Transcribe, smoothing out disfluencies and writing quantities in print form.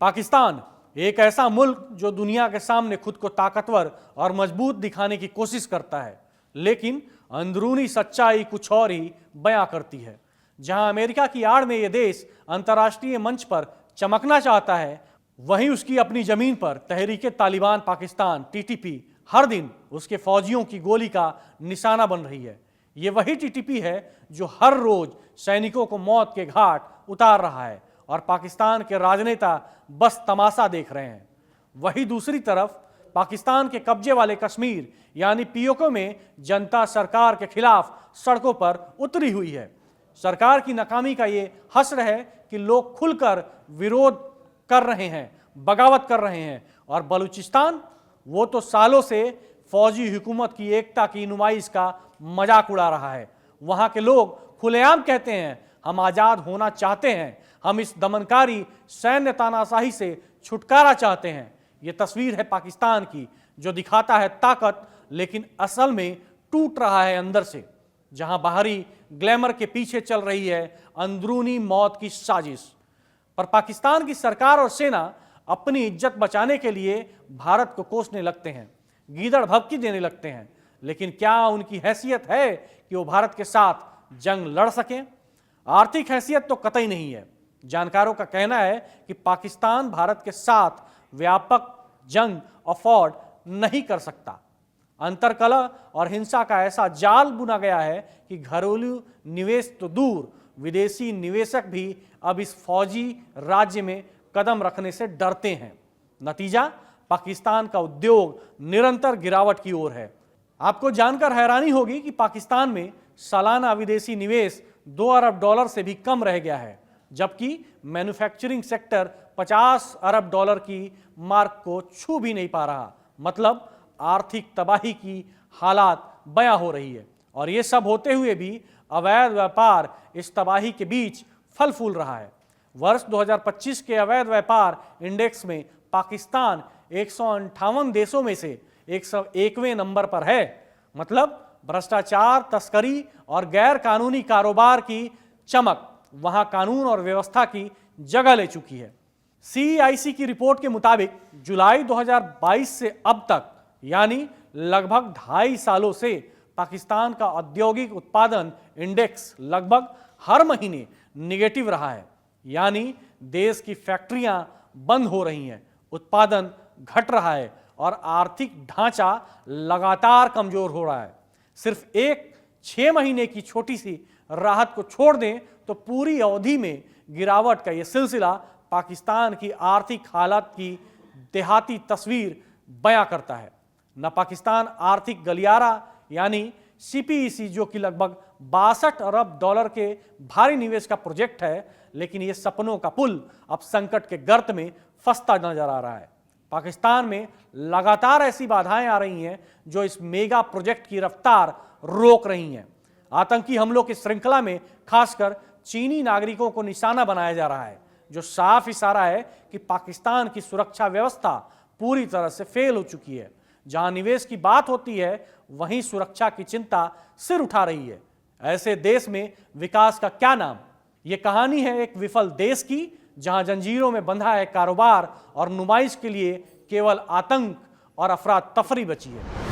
पाकिस्तान एक ऐसा मुल्क जो दुनिया के सामने खुद को ताकतवर और मजबूत दिखाने की कोशिश करता है, लेकिन अंदरूनी सच्चाई कुछ और ही बयां करती है। जहां अमेरिका की आड़ में यह देश अंतर्राष्ट्रीय मंच पर चमकना चाहता है, वहीं उसकी अपनी जमीन पर तहरीके तालिबान पाकिस्तान टीटीपी हर दिन उसके फौजियों की गोली का निशाना बन रही है। ये वही टीटीपी है जो हर रोज सैनिकों को मौत के घाट उतार रहा है और पाकिस्तान के राजनेता बस तमाशा देख रहे हैं। वही दूसरी तरफ पाकिस्तान के कब्जे वाले कश्मीर यानी पीओके में जनता सरकार के खिलाफ सड़कों पर उतरी हुई है। सरकार की नाकामी का ये हश्र है कि लोग खुलकर विरोध कर रहे हैं, बगावत कर रहे हैं। और बलूचिस्तान, वो तो सालों से फौजी हुकूमत की एकता की नुमाइश का मजाक उड़ा रहा है। वहां के लोग खुलेआम कहते हैं, हम आजाद होना चाहते हैं, हम इस दमनकारी सैन्य तानाशाही से छुटकारा चाहते हैं। यह तस्वीर है पाकिस्तान की, जो दिखाता है ताकत लेकिन असल में टूट रहा है अंदर से। जहां बाहरी ग्लैमर के पीछे चल रही है अंदरूनी मौत की साजिश। पर पाकिस्तान की सरकार और सेना अपनी इज्जत बचाने के लिए भारत को कोसने लगते हैं, गीदड़ भभकी देने लगते हैं। लेकिन क्या उनकी हैसियत है कि वो भारत के साथ जंग लड़ सकें? आर्थिक हैसियत तो कतई नहीं है। जानकारों का कहना है कि पाकिस्तान भारत के साथ व्यापक जंग अफोर्ड नहीं कर सकता। अंतरकलह और हिंसा का ऐसा जाल बुना गया है कि घरेलू निवेश तो दूर, विदेशी निवेशक भी अब इस फौजी राज्य में कदम रखने से डरते हैं। नतीजा, पाकिस्तान का उद्योग निरंतर गिरावट की ओर है। आपको जानकर हैरानी होगी कि पाकिस्तान में सालाना विदेशी निवेश $2 अरब से भी कम रह गया है, जबकि मैन्युफैक्चरिंग सेक्टर $50 अरब की मार्क को छू भी नहीं पा रहा। मतलब आर्थिक तबाही की हालात बयां हो रही है। और ये सब होते हुए भी अवैध व्यापार इस तबाही के बीच फल फूल रहा है। वर्ष 2025 के अवैध व्यापार इंडेक्स में पाकिस्तान 158 देशों में से 101वें नंबर पर है। मतलब भ्रष्टाचार, तस्करी और गैर कानूनी कारोबार की चमक वहां कानून और व्यवस्था की जगह ले चुकी है। CEIC की रिपोर्ट के मुताबिक जुलाई 2022 से अब तक, यानी लगभग 2.5 सालों से पाकिस्तान का औद्योगिक उत्पादन इंडेक्स लगभग हर महीने निगेटिव रहा है। यानी देश की फैक्ट्रियां बंद हो रही हैं, उत्पादन घट रहा है और आर्थिक ढांचा लगातार कमजोर हो रहा है। सिर्फ एक 6 महीने की छोटी सी राहत को छोड़ दें तो पूरी अवधि में गिरावट का यह सिलसिला पाकिस्तान की आर्थिक हालत की देहाती तस्वीर बयां करता है। न पाकिस्तान आर्थिक गलियारा यानी CPEC, जो कि लगभग $62 अरब के भारी निवेश का प्रोजेक्ट है, लेकिन यह सपनों का पुल अब संकट के गर्त में फंसता नजर आ रहा है। पाकिस्तान में लगातार ऐसी बाधाएं आ रही हैं जो इस मेगा प्रोजेक्ट की रफ्तार रोक रही हैं। आतंकी हमलों की श्रृंखला में खासकर चीनी नागरिकों को निशाना बनाया जा रहा है, जो साफ इशारा है कि पाकिस्तान की सुरक्षा व्यवस्था पूरी तरह से फेल हो चुकी है। जहां निवेश की बात होती है, वहीं सुरक्षा की चिंता सिर उठा रही है। ऐसे देश में विकास का क्या नाम? ये कहानी है एक विफल देश की, जहां जंजीरों में बंधा है कारोबार और नुमाइश के लिए केवल आतंक और अफरा तफरी बची है।